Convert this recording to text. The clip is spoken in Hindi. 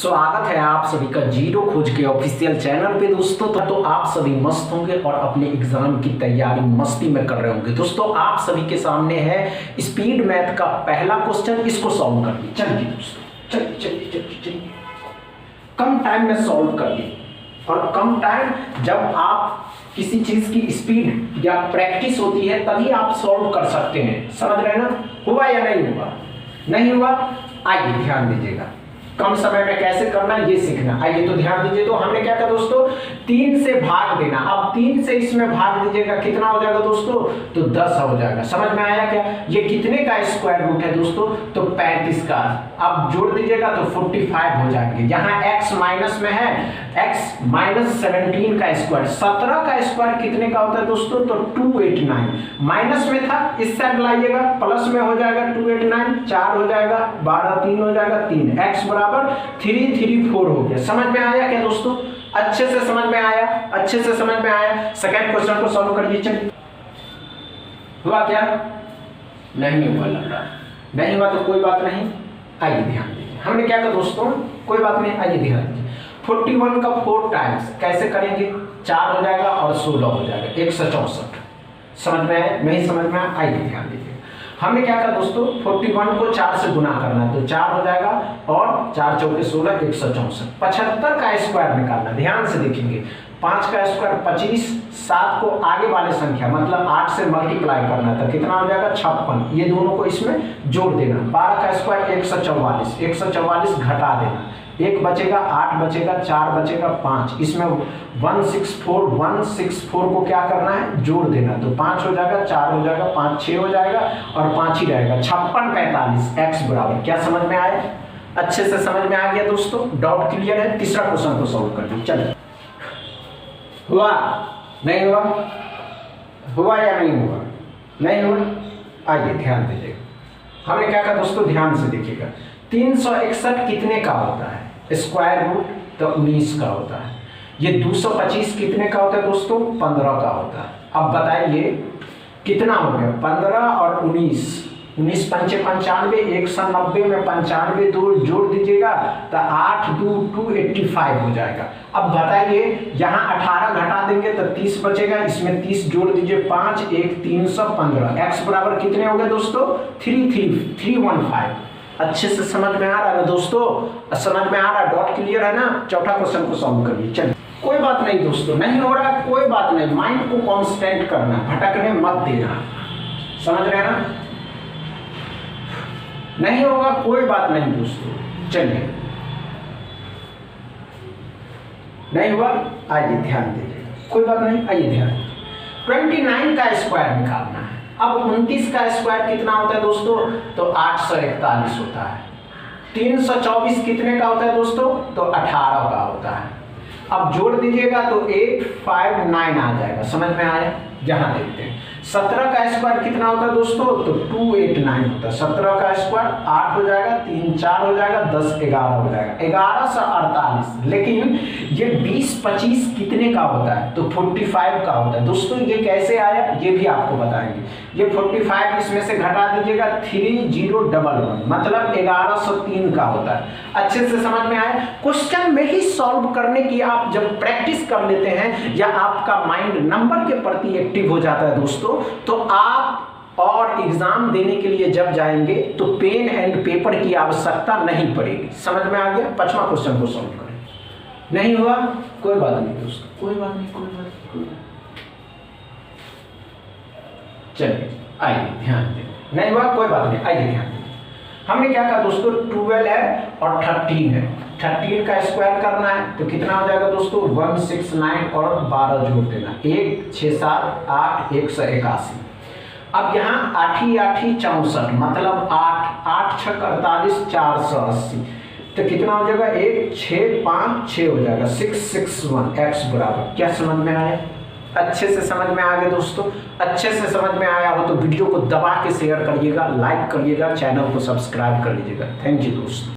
स्वागत है आप सभी का जीरो खोज के ऑफिशियल चैनल पे दोस्तों। तो आप सभी मस्त होंगे और अपने एग्जाम की तैयारी मस्ती में कर रहे होंगे। दोस्तों आप सभी के सामने है स्पीड मैथ का पहला क्वेश्चन, इसको सॉल्व करिए। चलिए दोस्तों, चलिए चलिए चलिए चलिए, कम टाइम में सॉल्व करिए। और कम टाइम, जब आप किसी चीज की स्पीड या प्रैक्टिस होती है तभी आप सॉल्व कर सकते हैं। समझ रहे हैं ना? हुआ या नहीं हुआ? नहीं हुआ? आइए ध्यान दीजिएगा, कम समय में कैसे करना ये सीखना। आइए तो ध्यान दीजिए। तो हमने क्या कहा दोस्तों, 3 से भाग देना। अब 3 से इसमें भाग दीजिएगा, कितना हो जाएगा दोस्तों? तो 10 हो जाएगा। समझ में आया क्या? ये कितने का स्क्वायर रूट है दोस्तों? तो 35 का। अब जोड़ दीजिएगा तो 45 हो जाएंगे। यहाँ x माइनस में है, x माइनस 17 का स्क्वायर। 17 का स्क्वायर कितने का होता है दोस्तों? तो 289। माइनस में था, इस साइड लाइएगा, प्लस में हो जाएगा 289, 4 हो जाएगा, 12 3 हो जाएगा 3, x बराबर 334 हो गया। समझ में आया क्या दोस्तों? अच्छे से समझ में आया, अच्छे से समझ में आया। सेकंड क्वेश्चन को सॉल्व करिए। चलिए, हुआ क्या? नहीं हुआ लग रहा। नहीं हुआ तो कोई बात नहीं, आइए ध्यान दीजिए। हमने क्या कहा दोस्तों? कोई बात नहीं, आइए ध्यान दीजिए। 41 का 4 टाइम्स कैसे करेंगे? 4 हो जाएगा और 16 हो जाएगा, 164। समझ में आया? नहीं समझ में आया? आइए ध्यान दीजिए। हमने क्या कहा दोस्तों? 41 को 4 से गुना करना है, तो 4 हो जाएगा और 4 चौके 16, 164। 75 का स्क्वायर निकालना, ध्यान से देखेंगे। 5 का स्क्वायर 25, 7 को आगे वाले संख्या मतलब 8 से मल्टीप्लाई करना था, कितना हो जाएगा? 56। ये दोनों को इसमें जोड़ देना। 12 का स्क्वायर 144, 144 घटा देना, 1 बचेगा, 8 बचेगा, 4 बचेगा, 5। इसमें 164 को क्या करना है? जोड़ देना। तो 5 हो जाएगा, 4 हो जाएगा, 5 6 हो जाएगा और 5 ही रहेगा। 56 45 x बराबर। क्या समझ में आया? अच्छे से समझ में आ गया दोस्तों? डाउट क्लियर है? तीसरा क्वेश्चन को सॉल्व कर दीजिए। चलिए, हुआ? नहीं हुआ? हुआ या नहीं हुआ? नहीं हुआ? आइए ध्यान दीजिएगा। हमने क्या कहा दोस्तों? ध्यान से देखिएगा। 361 कितने का होता है? स्क्वायर रूट तो 19 का होता है। ये 225 कितने का होता है दोस्तों? 15 का होता है। अब बताइए कितना हो गया? 15 और 19, 19 पंचे 95, 190 में 95 दो जोड़ दीजिएगा तो 8 2 285 हो जाएगा। अब बताइए, यहाँ 18 घटा देंगे तो 30 बचेगा, इसमें 30 जोड़ दीजिए, 5 1 315। x बराबर कितने हो गए दोस्तों? 315। अच्छे से समझ में आ रहा है दोस्तों? समझ में आ रहा है? डॉट क्लियर है ना? चौथा क्वेश्चन को सॉल्व करिए। चलिए, कोई बात नहीं दोस्तों, नहीं हो रहा है कोई बात नहीं, माइंड को कांस्टेंट करना, भटकने मत देना। समझ रहे हैं ना? नहीं होगा कोई बात नहीं दोस्तों। चलिए, नहीं हुआ? आइए ध्यान दीजिए, कोई बात नहीं, आइए ध्यान। 29 का स्क्वायर निकालना है। अब 29 का स्क्वायर कितना होता है दोस्तों? तो 841 होता है। 324 कितने का होता है दोस्तों? तो 18 का होता है। अब जोड़ दीजिएगा तो 859 आ जाएगा। समझ में आया? यहाँ देखते हैं। 17 का स्क्वायर कितना होता है दोस्तों? तो 289 होता है। 17 का स्क्वायर 8 हो जाएगा, 3 4 हो जाएगा, 10 11 हो जाएगा, 11 से 48। लेकिन ये 20 25 कितने का होता है? तो 45 का होता है दोस्तों। ये कैसे आया ये भी आपको बताएंगे। ये 45 इसमें से घटा दीजिएगा, 3011 मतलब 1103 का होता है। अच्छे से समझ में आया? क्वेश्चन में ही सॉल्व करने की आप जब प्रैक्टिस कर लेते हैं या आपका माइंड नंबर के प्रति एक्टिव हो जाता है दोस्तों, तो आप और एग्जाम देने के लिए जब जाएंगे तो पेन एंड पेपर की आवश्यकता नहीं पड़ेगी। समझ में आ गया? 5वां क्वेश्चन को सॉल्व करें। नहीं हुआ? कोई बात नहीं दोस्तों, कोई बात नहीं, कोई बात नहीं, कोई बात। चलिए, आइए ध्यान दें। नहीं हुआ? कोई बात नहीं, आइए ध्यान दें। हमने क्या कहा दोस्तों? 12 है और 13 है। 13 का स्क्वायर करना है तो कितना हो जाएगा दोस्तों? 169 और 12 जोड़ देना, 1 6 7 8 181। अब यहाँ 8 8 64 मतलब 8 8 6 48 480। तो कितना हो जाएगा? 1 6 5 6 हो जाएगा, 661 x बराबर। क्या समझ में आया? अच्छे से समझ में आ गए दोस्तों? अच्छे से समझ में आया हो तो वीडियो को दबा के शेयर करिएगा, लाइक करिएगा, चैनल को सब्सक्राइब कर लीजिएगा। थैंक यू दोस्तों।